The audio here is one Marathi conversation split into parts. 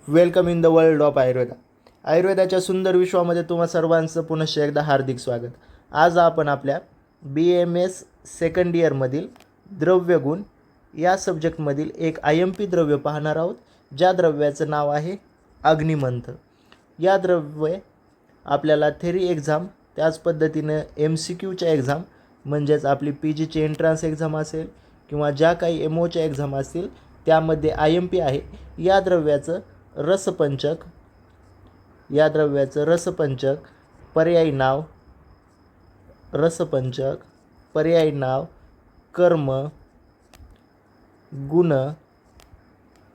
Welcome in the world of Ayurveda. आयुर्वेदाच्या सुंदर विश्वामध्ये तुम्हा सर्वांचं पुनश्च एकदा हार्दिक स्वागत. आज आपण आपल्या BMS सेकंड इयरमधील द्रव्यगुण या सब्जेक्टमधील एक IMP द्रव्य पाहणार आहोत, ज्या द्रव्याचं नाव आहे अग्निमंथ. या द्रव्य आपल्याला थेरी एक्झाम, त्याच पद्धतीनं MCQच्या एक्झाम म्हणजेच आपली PGची एंट्रन्स एक्झाम असेल किंवा ज्या काही MOच्या एक्झाम असतील त्यामध्ये IMP आहे. या द्रव्याचं रसपंचक पर्यायी नाव कर्म गुण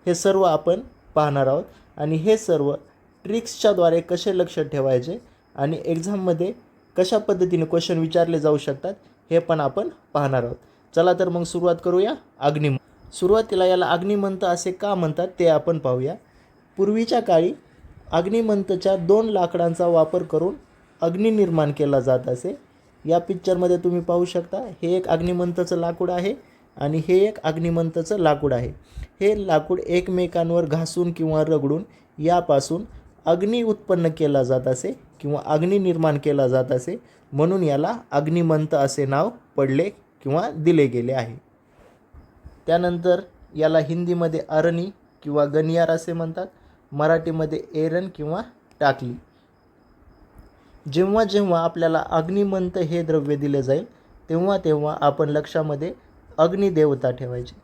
हे सर्व आपण पाहणार आहोत आणि हे सर्व ट्रिक्सच्याद्वारे कसे लक्षात ठेवायचे आणि एक्झाममध्ये कशा पद्धतीने क्वेश्चन विचारले जाऊ शकतात हे पण आपण पाहणार आहोत. चला तर मग सुरुवात करूया. सुरुवातीला याला अग्निमंथ असे का म्हणतात ते आपण पाहूया. पूर्वीच्या काळी अग्निमंथच्या 2 लाकडांचा वापर करून अग्नी निर्माण केला जात असे. या पिक्चरमध्ये तुम्ही पाहू शकता, हे एक अग्निमंथचं लाकूड आहे आणि हे एक अग्निमंथचं लाकूड आहे. हे लाकूड एकमेकांवर घासून किंवा रगडून यापासून अग्नी उत्पन्न केला जात असे किंवा अग्नी निर्माण केला जात असे, म्हणून याला अग्निमंथ असे नाव पडले किंवा दिले गेले आहे. त्यानंतर याला हिंदीमध्ये अरणी किंवा गनियार असे म्हणतात, मराठीमध्ये एरण किंवा टाकली. जेव्हा जेव्हा आपल्याला अग्निमंथ हे द्रव्य दिले जाईल तेव्हा तेव्हा आपण लक्षामध्ये अग्निदेवता ठेवायची.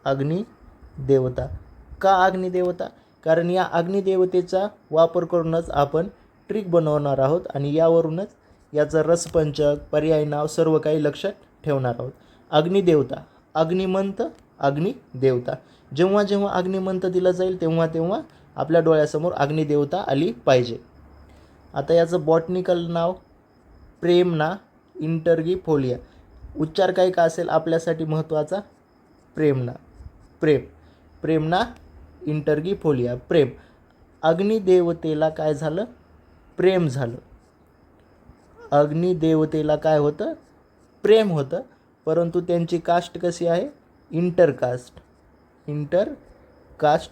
अग्निदेवता का अग्निदेवता? कारण या अग्निदेवतेचा वापर करूनच आपण ट्रिक बनवणार आहोत आणि यावरूनच याचं रसपंचक, पर्यायी नाव सर्व काही लक्षात ठेवणार आहोत. अग्निदेवता, अग्निमंथ, अग्निदेवता. जेव्हा जेव्हा अग्निमंथ दिला जाईल तेव्हा तेव्हा आपल्या डोळ्यासमोर अग्निदेवता आली पाहिजे. आता याचं बॉटनिकल नाव प्रेमना इंटर्गिफोलिया. उच्चार काय का असेल आपल्यासाठी महत्त्वाचा? प्रेमना इंटर्गिफोलिया. प्रेम. अग्निदेवतेला काय झालं? प्रेम झालं. अग्निदेवतेला काय होतं? प्रेम होतं. परंतु त्यांची कास्ट कशी आहे? इंटरकास्ट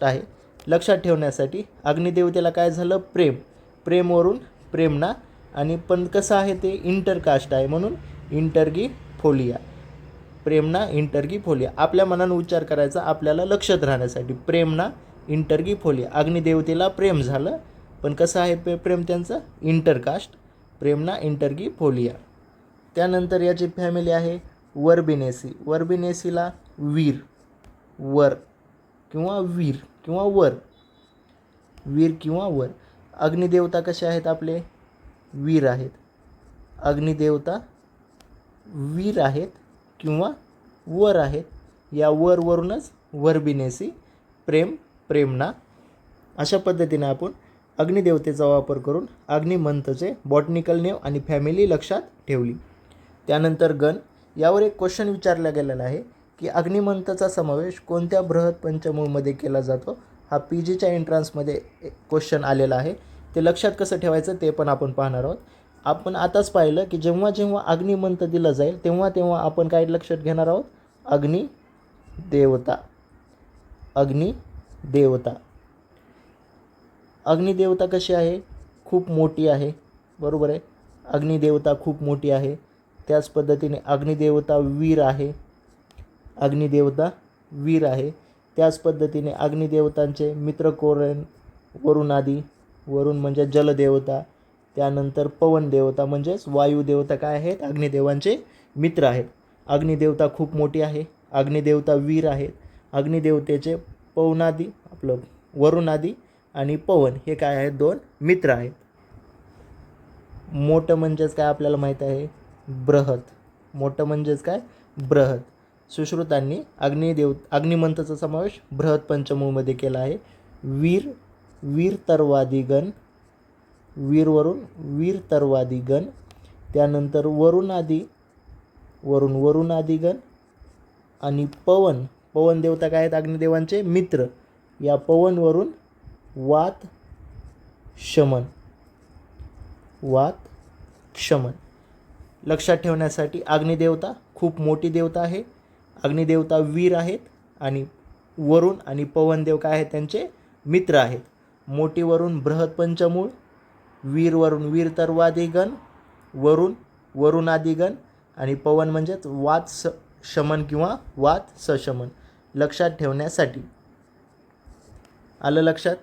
आहे. लक्षात ठेवण्यासाठी अग्निदेवतेला काय झालं? प्रेमवरून प्रेमना, आणि पण कसं आहे ते? इंटरकास्ट आहे म्हणून इंटर्गिफोलिया. प्रेमना इंटर्गिफोलिया. आपल्या मनानं उच्चार करायचा आपल्याला लक्षात राहण्यासाठी. प्रेमना इंटर्गिफोलिया. अग्निदेवतेला प्रेम झालं, पण कसं आहे प्रेम त्यांचं? इंटरकास्ट. प्रेमना इंटर्गिफोलिया. त्यानंतर याची फॅमिली आहे वर्बिनेसी. वर्बिनेसीला वर किंवा वर. अग्निदेवता कसे आहेत आपले? वीर आहेत. अग्निदेवता वीर आहेत किंवा वर आहेत. या वरूनच वर्बिनेसी, प्रेमना. अशा पद्धतीने आपण अग्निदेवतेचा वापर करून अग्निमंथचे बॉटनिकल नेम आणि फॅमिली लक्षात ठेवली. त्यानंतर गण. यावर एक क्वेश्चन विचारला गेलेला आहे की अग्निमंथचा समावेश कोणत्या बृहत पंचमूळमध्ये केला जातो? हा PGच्या एंट्रन्समध्ये क्वेश्चन आलेला आहे. ते लक्षात कसं ठेवायचं ते पण आपण पाहणार आहोत. आपण आताच पाहिलं की जेव्हा जेव्हा अग्निमंथ दिला जाईल तेव्हा तेव्हा आपण काय लक्षात घेणार आहोत? अग्निदेवता कशी आहे? खूप मोठी आहे. बरोबर आहे. अग्निदेवता खूप मोठी आहे. त्याच पद्धतीने अग्निदेवता वीर आहे. त्याच पद्धतीने अग्निदेवतांचे मित्र कोण? वरुण म्हणजे जलदेवता. त्यानंतर पवन देवता म्हणजेच वायुदेवता काय आहेत? अग्निदेवांचे मित्र आहेत. अग्निदेवता खूप मोठी आहे. अग्निदेवता वीर आहेत. अग्निदेवतेचे वरुणादी आणि पवन हे काय आहेत? 2 मित्र आहेत. मोठं म्हणजेच काय आपल्याला माहीत आहे? बृहत. सुश्रुतांनी अग्निमंथचा समावेश बृहत पंचमूळमध्ये केला आहे. वीर तरवादी गण. वीर तरवादी गण. त्यानंतर वरुणादी गण आणि पवन देवता काय आहेत? अग्निदेवांचे मित्र. या पवनवरून वात शमन. लक्षात ठेवण्यासाठी अग्निदेवता खूप मोठी देवता आहे. अग्निदेवता वीर आहेत आणि वरुण आणि पवनदेव काय आहेत? त्यांचे मित्र आहेत. मोटीवरून बृहत पंचमूळ, वीरवरून वीरतर्वादिगण, वरून वरुणादिगण आणि पवन म्हणजेच वात शमन किंवा वात सशमन. लक्षात ठेवण्यासाठी आलं लक्षात?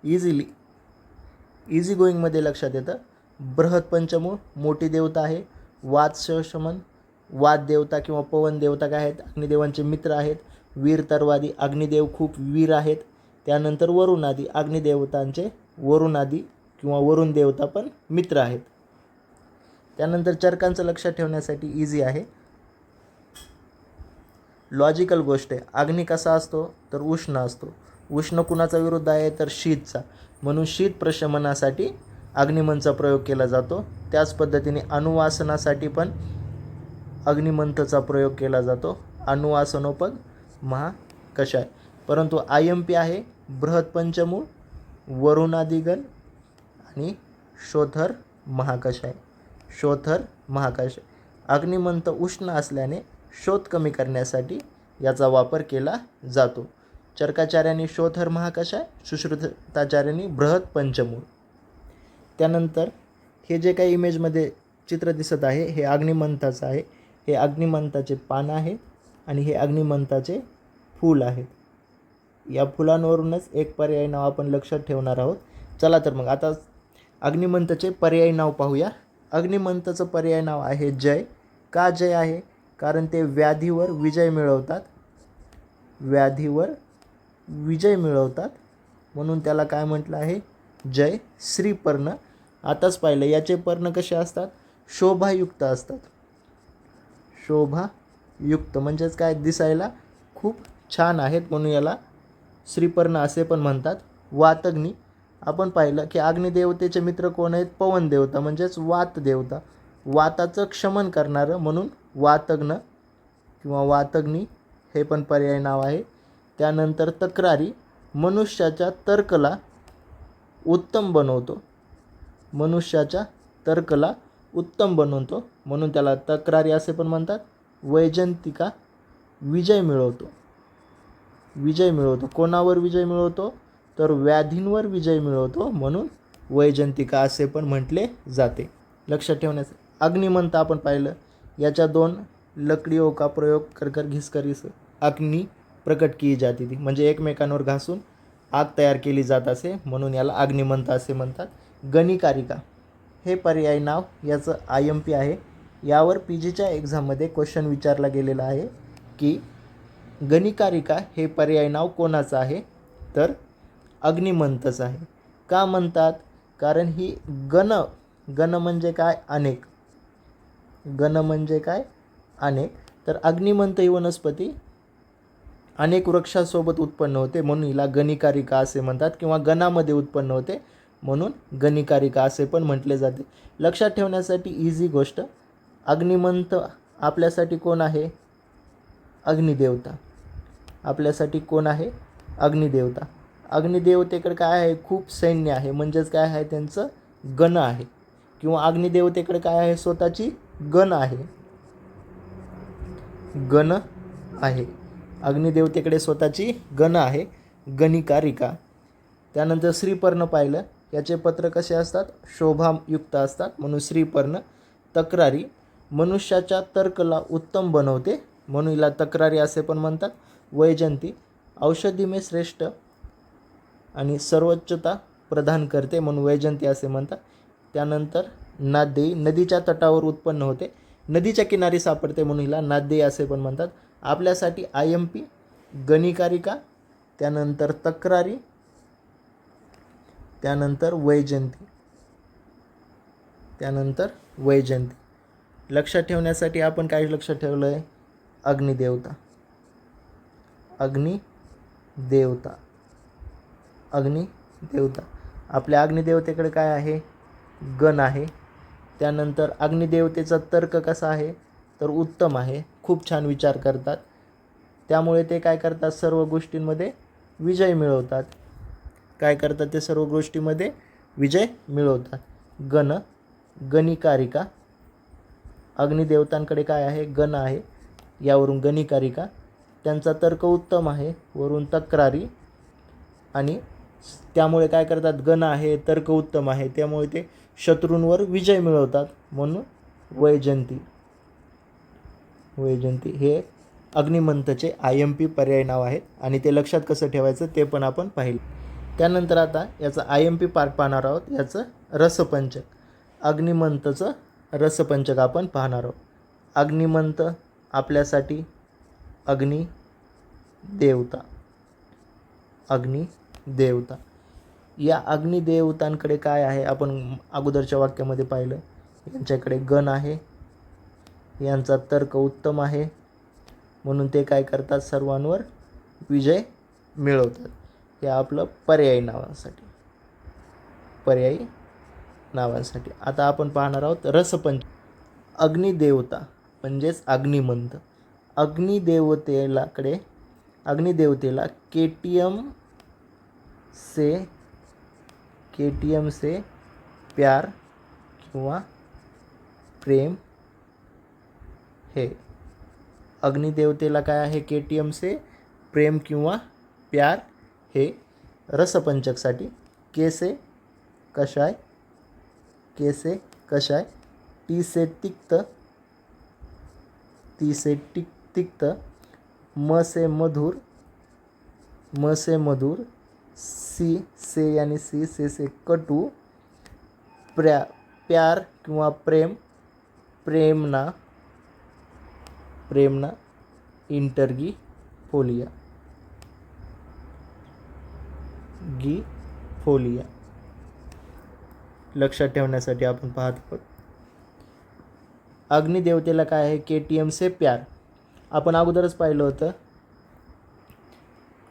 इझी गोईंगमध्ये लक्षात येतं. बृहत पंचमूळ मोठी देवता आहे. वात सशमन वात देवता किंवा पवन देवता काय आहेत? अग्निदेवांचे मित्र आहेत. वीर तरवादी अग्निदेव खूप वीर आहेत. त्यानंतर वरुणादी अग्निदेवतांचे वरुणादी किंवा वरुण देवता पण मित्र आहेत. त्यानंतर चरकांचं लक्षात ठेवण्यासाठी इझी आहे. लॉजिकल गोष्ट आहे. अग्नी कसा असतो तर उष्ण असतो. उष्ण कुणाचा विरुद्ध आहे तर शीतचा. म्हणून शीत प्रशमनासाठी अग्निमंथचा प्रयोग केला जातो. त्याच पद्धतीने अनुवासनासाठी पण अग्निमंथचा प्रयोग केला जातो. अनुवासनोपद महाकषाय. परंतु IMP आहे बृहत पंचमूळ, वरुणादिगण आणि शोथर महाकषाय. शोथर महाकषाय. अग्निमंथ उष्ण असल्याने शोथ कमी करण्यासाठी याचा वापर केला जातो. चरकाचार्यांनी शोथर महाकषाय, सुश्रुताचार्यांनी बृहत पंचमूळ. त्यानंतर हे जे काही इमेजमध्ये चित्र दिसत आहे हे अग्निमंथाचं आहे. हे अग्निमंथाचे पान आहे आणि हे अग्निमंथाचे फूल आहेत. या फुलांवरूनच एक पर्यायी नाव आपण लक्षात ठेवणार आहोत. चला तर मग आता अग्निमंथाचे पर्यायी नाव पाहूया. अग्निमंथाचं पर्यायी नाव आहे जय. का जय आहे? कारण ते व्याधीवर विजय मिळवतात. व्याधीवर विजय मिळवतात म्हणून त्याला काय म्हटलं आहे? जय. श्रीपर्ण आताच पाहिलं याचे पर्ण कसे असतात? शोभायुक्त असतात. शोभायुक्त म्हणजेच काय? दिसायला खूप छान आहेत म्हणून याला श्रीपर्ण असे पण म्हणतात. वातग्नी आपण पाहिलं की अग्निदेवतेचे मित्र कोण आहेत? पवन देवता म्हणजेच वात देवता. वाताचं क्षमन करणारं म्हणून वातग्न किंवा वातग्नी हे पण पर्यायी नाव आहे. त्यानंतर तक्रारी मनुष्याच्या तर्कला उत्तम बनवतो. मनुष्याच्या तर्कला उत्तम बनवतो म्हणून त्याला तक्रारी असे पण म्हणतात. वैजंतिका विजय मिळवतो. विजय मिळवतो. कोणावर विजय मिळवतो? तर व्याधींवर विजय मिळवतो म्हणून वैजंतिका असे पण म्हटले जाते. लक्षात ठेवण्याचं. अग्निमंथ आपण पाहिलं याच्या दोन लकड़ियों का प्रयोग कर कर घिस कर इस अग्नि प्रकट की जाती थी. म्हणजे एकमेकांवर घासून आग तयार केली जात असे म्हणून याला अग्निमंथ असे म्हणतात. गणिकारिका हे पर्यायी नाव याचं IMP आहे. यावर PGच्या एक्झाममध्ये क्वेश्चन विचारला गेलेला आहे की गणिकारिका हे पर्यायी नाव कोणाचं आहे? तर अग्निमंथचं आहे. का म्हणतात? कारण ही गण म्हणजे काय? अनेक. गण म्हणजे काय? अनेक. तर अग्निमंथ ही वनस्पती अनेक वृक्षासोबत उत्पन्न होते म्हणून हिला गणिकारिका असे म्हणतात किंवा गणामध्ये उत्पन्न होते म्हणून गणिकारिका असे पण म्हटले जाते. लक्षात ठेवण्यासाठी इझी गोष्ट. अग्निमंथ आपल्यासाठी कोण आहे? अग्निदेवता. आपल्यासाठी कोण आहे? अग्निदेवता. अग्निदेवतेकडे काय आहे? खूप सैन्य आहे म्हणजेच काय आहे? त्यांचं गण आहे. किंवा अग्निदेवतेकडे काय आहे? स्वतःची गण आहे. गण आहे. अग्निदेवतेकडे स्वतःची गण आहे. गणिकारिका. त्यानंतर श्रीपर्ण पाहिलं. याचे पत्र कसे असतात? शोभायुक्त असतात म्हणून श्रीपर्ण. तक्रारी मनुष्याच्या तर्कला उत्तम बनवते म्हणून हिला तक्रारी असे पण म्हणतात. वैजंती औषधी में श्रेष्ठ आणि सर्वोच्चता प्रदान करते म्हणून वैजंती असे म्हणतात. त्यानंतर नाद्येयी नदीच्या तटावर उत्पन्न होते. नदीच्या किनारी सापडते म्हणून हिला नाद्येयी असे पण म्हणतात. आपल्यासाठी IMP गणिकारिका, त्यानंतर तक्रारी, त्यानंतर वैजंती. त्यानंतर वैजंती. लक्षात ठेवण्यासाठी आपण काय लक्षात ठेवलं आहे? अग्निदेवता. अग्निदेवता. अग्निदेवता. आपल्या अग्निदेवतेकडे काय आहे? गण आहे. त्यानंतर अग्निदेवतेचा तर्क कसा आहे? तर उत्तम आहे. खूप छान विचार करतात. त्यामुळे ते काय करतात? सर्व गोष्टींमध्ये विजय मिळवतात. काय करतात ते? सर्व गोष्टींमध्ये विजय मिळवतात. गणिकारिका. अग्निदेवतांकडे काय आहे? गण आहे. यावरून गणिकारिका. त्यांचा तर्क उत्तम आहे. वरून तक्रारी आणि त्यामुळे काय करतात, गण आहे, तर्क उत्तम आहे, त्यामुळे ते शत्रूंवर विजय मिळवतात, म्हणून वैजयंती. वैजयंती हे अग्निमंतचे IMP पर्याय नाव आहे आणि ते लक्षात कसं ठेवायचं ते पण आपण पाहिलं. त्यानंतर आता याचं IMP पार्ट पाहणार आहोत. याचं रसपंचक, अग्निमंतचं रसपंचक आपण पाहणार आहोत. अग्निमंत आपल्यासाठी अग्निदेवता. अग्निदेवता या अग्निदेवतांकडे काय आहे, आपण अगोदरच्या वाक्यामध्ये पाहिलं. यांच्याकडे गण आहे, यांचा तर्क उत्तम आहे, म्हणून ते काय करतात, सर्वांवर विजय मिळवतात. हे आपलं पर्यायी नावांसाठी. पर्यायी नावांसाठी आता आपण पाहणार आहोत रसपंच. अग्निदेवता म्हणजेच अग्निमंत. अग्निदेवतेला KTM से प्यार किंवा प्रेम है. अग्निदेवतेला काय आहे, KTM से प्रेम किंवा प्यार हे. रसपंचकसाठी के से कषाय, टी से तिक्त, म से मधुर, सी से यानी सी से कटू, प्यार किंवा प्रेमना इंटरगी फोलिया. लक्षात ठेवण्यासाठी आपण पाहत आहोत. अग्निदेवतेला काय आहे, KTM से प्यार. आपण अगोदरच पाहिलं होतं,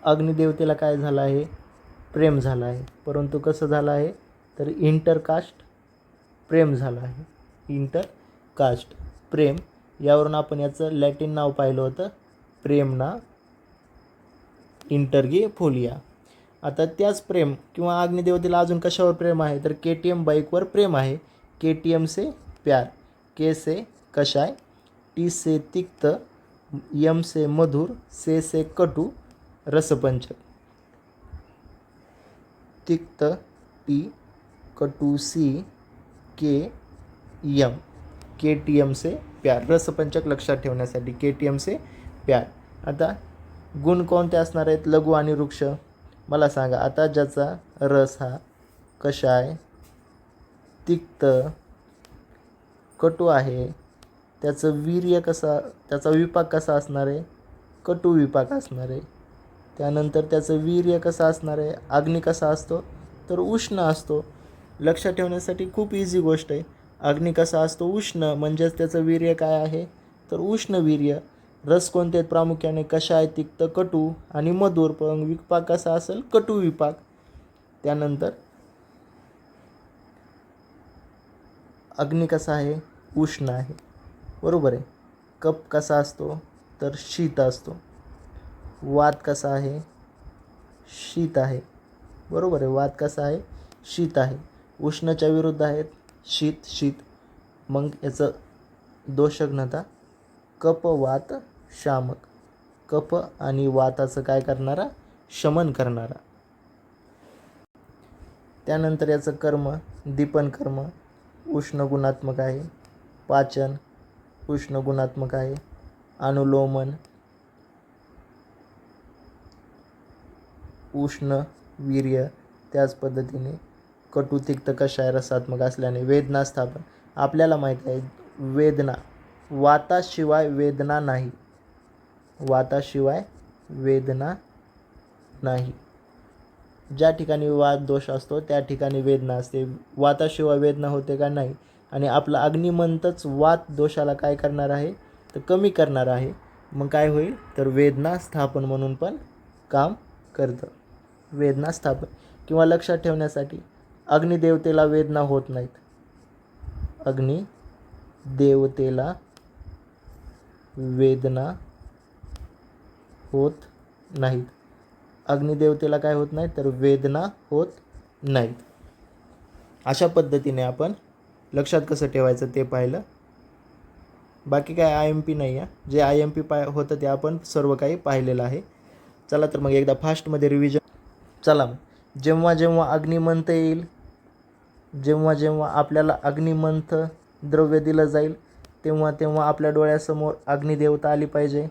अग्निदेवतेला काय झालं आहे, प्रेम झालं आहे, परंतु कसं झालं आहे, तर इंटरकास्ट प्रेम झालं आहे. इंटरकास्ट प्रेम, यावरून आपण याचं लॅटिन नाव पाहिलं होतं, प्रेमना इंटरगी फोलिया. आता त्याच प्रेम किंवा अग्निदेवतेला अजून कशावर प्रेम आहे, तर KTM बाईकवर प्रेम आहे. KTM से प्यार, के से कषाय, टी से तिक्त, M से मधुर, से कटू, रसपंचक. तिक्त टी, कटू सी, KM, KTM से प्यार. रसपंचक लक्षात ठेवण्यासाठी KTM से प्यार. आता गुण कोणते असणार आहेत, लघु आणि वृक्ष. मला सांगा आता, ज्याचा रस हा कषाय, तिक्त, कटू आहे, त्याचं वीर्य त्याचा विपाक कसा असणार आहे, कटू विपाक असणार आहे. त्यानंतर त्याचं वीर्य कसं असणार आहे, अग्नी कसा असतो, तर उष्ण असतो. लक्षात ठेवण्यासाठी खूप इझी गोष्ट आहे. अग्नी कसा असतो, उष्ण, म्हणजेच त्याचं वीर्य काय आहे, तर उष्ण वीर्य. रस कोणते आहेत, प्रामुख्याने कषाय, तिक्त, कटू आणि मधुर. पण विपाक कसा असेल, कटू विपाक. त्यानंतर अग्नी कसा आहे, उष्ण आहे, बरोबर आहे. कप कसा असतो, तर शीत असतो. वात कसा आहे, शीत आहे, बरोबर आहे. वात कसा आहे, शीत आहे. उष्णच्या विरुद्ध आहेत शीत. मग याचं दोषघ्नता कप वात शामक. कफ आणि वाताचं काय करणारा, शमन करणारा. त्यानंतर याचं कर्म, दीपन कर्म उष्ण गुणात्मक आहे. पाचन उष्ण गुणात्मक आहे. अनुलोमन उष्ण वीर्य. त्याच पद्धतीने कटू, तिक्त, कषाय रसात्मक असल्याने वेदना स्थापन. आपल्याला माहीत आहे, वेदना, वाताशिवाय वेदना नाही. वाताशिवाय वेदना नाही. ज्या ठिकाणी वात दोष असतो त्या ठिकाणी वेदना असते. वाताशिवाय वेदना होते का, नाही. आणि आपला अग्निमंतच वात दोषाला काय करणार आहे, तर कमी करणार आहे. मग काय होईल, तर वेदना स्थापन म्हणून पण काम करतं. वेदना स्थापन. किंवा लक्षात ठेवण्यासाठी, अग्निदेवतेला वेदना होत नाहीत. अग्निदेवतेला वेदना होत नाहीत. अग्निदेवतेला काय होत नाही, तर वेदना होत नाहीत. अशा पद्धतीने आपण लक्षात कसं ठेवायचं ते पाहिलं. बाकी काय IMP नाही आहे. जे IMP होतं ते आपण सर्व काही पाहिलेलं आहे. चला तर मग एकदा फास्टमध्ये रिव्हिजन. चला जेव्हा जेव्हा अग्निमंथ येईल, जेव्हा जेव्हा आपल्याला अग्निमंथ द्रव्य दिलं जाईल, तेव्हा तेव्हा आपल्या डोळ्यासमोर अग्निदेवता आली पाहिजे.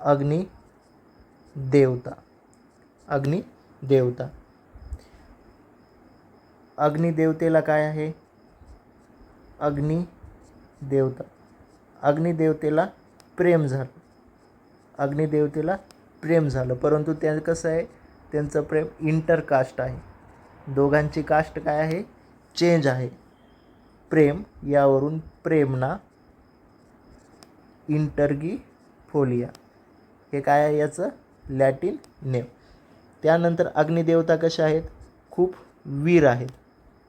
अग्निदेवता, अग्निदेवता. अग्निदेवतेला काय आहे? अग्निदेवता, अग्निदेवतेला प्रेम झालं, अग्निदेवतेला प्रेम झालं. परंतु त्या कसं आहे, त्यांचं प्रेम इंटरकास्ट आहे. दोघांची कास्ट काय आहे? चेंज आहे. प्रेम यावरून प्रेमना, इंटरगिफोलिया हे काय आहे याचं लॅटिन नेम. त्यानंतर अग्निदेवता कशा आहेत? खूप वीर आहेत.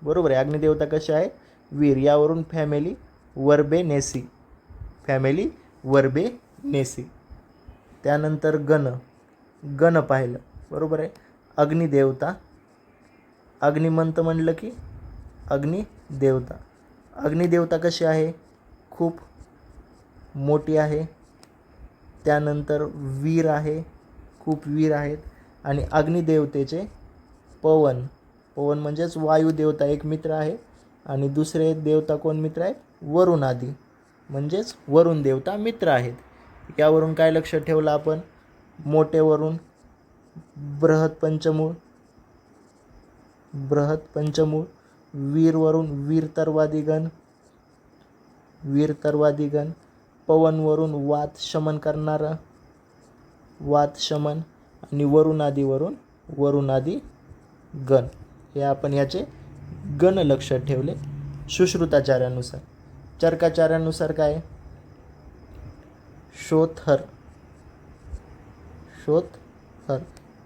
बरोबर आहे. अग्निदेवता कशा आहे? वीर. यावरून फॅमिली वर्बेनेसी, फॅमिली वर्बेनेसी. त्यानंतर गण पाहिलं. बरोबर आहे. अग्निदेवता, अग्निमंत म्हणलं की अग्निदेवता. अग्निदेवता कशी आहे? खूप मोठी आहे. त्यानंतर वीर आहे, खूप वीर आहेत. आणि अग्निदेवतेचे पवन, पवन म्हणजेच वायुदेवता एक मित्र आहे. आणि दुसरे देवता कोण मित्र आहेत? वरुण आदी, म्हणजेच वरुण देवता मित्र आहेत. यावरून काय लक्ष ठेवलं आपण? मोठे वरुण, बृहत पंचमूळ, बृहत पंचमूळ. वीर वरुण, वीर तरवादीगण, वीर तरवादीगण. पवन वरुण वात शमन करणारं, वात शमन. आणि वरुणादीवरून वरुणादी गण. हे आपण याचे गण लक्षात ठेवले. सुश्रुताचार्यानुसार. चरकाचार्यानुसार काय? शोथर, शोथर.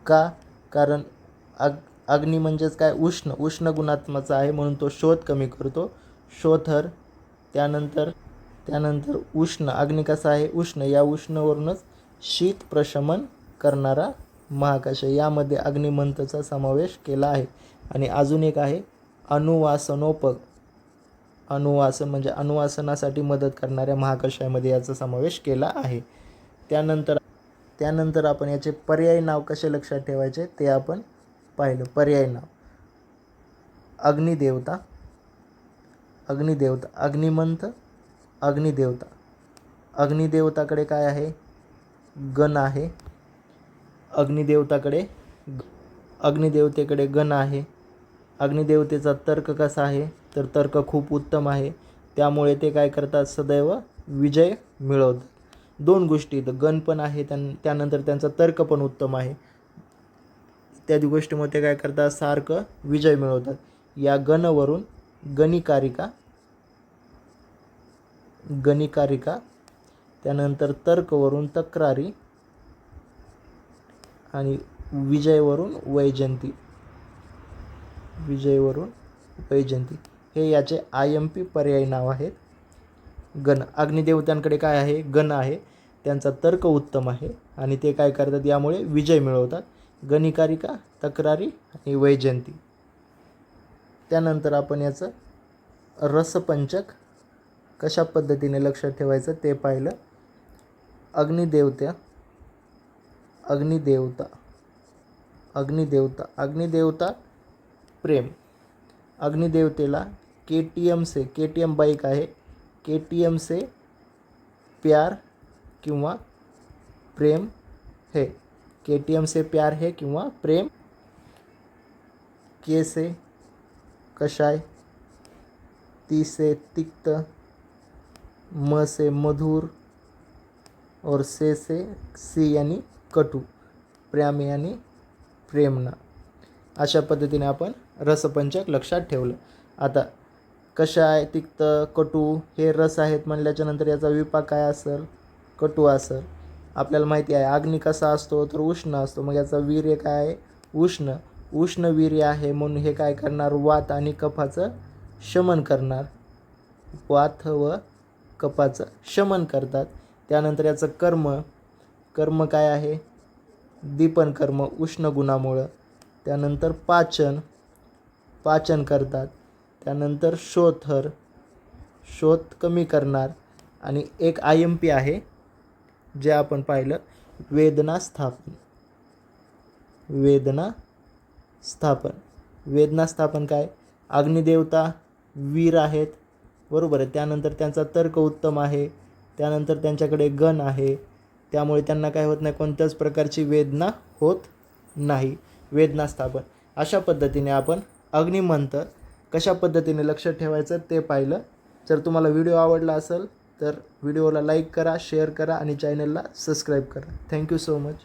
का? कारण अग्नी म्हणजेच काय? उष्ण, उष्ण गुणात्माचा आहे म्हणून तो शोध कमी करतो, शोथर. त्यानंतर उष्ण, अग्नी कसा आहे? उष्ण. या उष्णवरूनच शीत प्रशमन करणारा महाकाश. यामध्ये अग्निमंथचा समावेश केला आहे. आणि अजून एक आहे अनुवासन म्हणजे अनुवासनासाठी मदत करणाऱ्या महाकाशामध्ये याचा समावेश केला आहे. त्यानंतर आपण याचे पर्यायी नाव कसे लक्षात ठेवायचे ते आपण पाहिलं. पर्यायी नाव: अग्निदेवता, अग्निदेवता, अग्निमंथ, अग्निदेवता. अग्निदेवताकडे काय आहे? गण आहे. अग्निदेवतेकडे गण आहे. अग्निदेवतेचा तर्क कसा आहे? तर तर्क खूप उत्तम आहे. त्यामुळे ते काय करतात? सदैव विजय मिळवतात. दोन गोष्टी, गण पण आहे, त्यानंतर त्यांचा तर्क पण उत्तम आहे. इत्यादी गोष्टीमुळे ते काय करतात? सारखं विजय मिळवतात. या गणवरून गणिकारिका, गणिकारिका. त्यानंतर तर्कवरून तक्रारी आणि विजयवरून वैजयंती, विजयवरून वैजयंती. हे याचे IMP पर्यायी नाव आहेत. गण. अग्निदेवतांकडे काय आहे? गण आहे. त्यांचा तर्क उत्तम आहे आणि ते काय करतात? यामुळे विजय मिळवतात. गणिकारिका, तक्रारी आणि वैजयंती. त्यानंतर आपण याचं रसपंचक कशा पद्धतीने लक्षात ठेवायचं ते पाहिलं. अग्निदेवता, अग्निदेवता, अग्निदेवता, अग्निदेवता प्रेम. अग्निदेवतेला KTM से, KTM बाईक आहे, KTM से प्यार किंवा प्रेम है. KTM से प्यार है किंवा प्रेम. के से कषाय, ती से तिक्त, म से मधुर और से सी यानी कटू, प्रेम यानी प्रेमना. अशा पद्धतीने आपण रसपंचक लक्षात ठेवलं. आता कषाय, तिक्त, कटू हे रस आहेत म्हणल्याच्या नंतर याचा विपाक काय असेल? कटू असेल. आपल्याला माहिती आहे अग्नी कसा असतो? तर उष्ण असतो. मग याचा वीर्य काय आहे? उष्ण. उष्ण वीर्य आहे म्हणून हे काय करणार? वात आणि कफाचं शमन करणार. वात व कफाचं शमन करतात. त्यानंतर याचं कर्म काय आहे? दीपन कर्म, उष्ण गुणामुळं. त्यानंतर पाचन करतात. त्यानंतर शोथर, शोथ कमी करणार. आणि एक IMP आहे जे आपण पाहिलं, वेदना स्थापन, वेदना स्थापन. वेदना स्थापन काय? अग्निदेवता वीर आहेत, बरोबर आहे. त्यानंतर त्यांचा तर्क उत्तम आहे, त्यानंतर त्यांच्याकडे गण आहे, त्यामुळे त्यांना काय होत नाही, कोणत्याच प्रकारची वेदना होत नाही. वेदना स्थापन. अशा पद्धतीने आपण अग्निमंत्र कशा पद्धतीने लक्षात ठेवायचं ते पाहिलं. जर तुम्हाला व्हिडिओ आवडला असेल तर व्हिडिओला लाईक करा, शेअर करा आणि चॅनलला सबस्क्राईब करा. Thank you so much.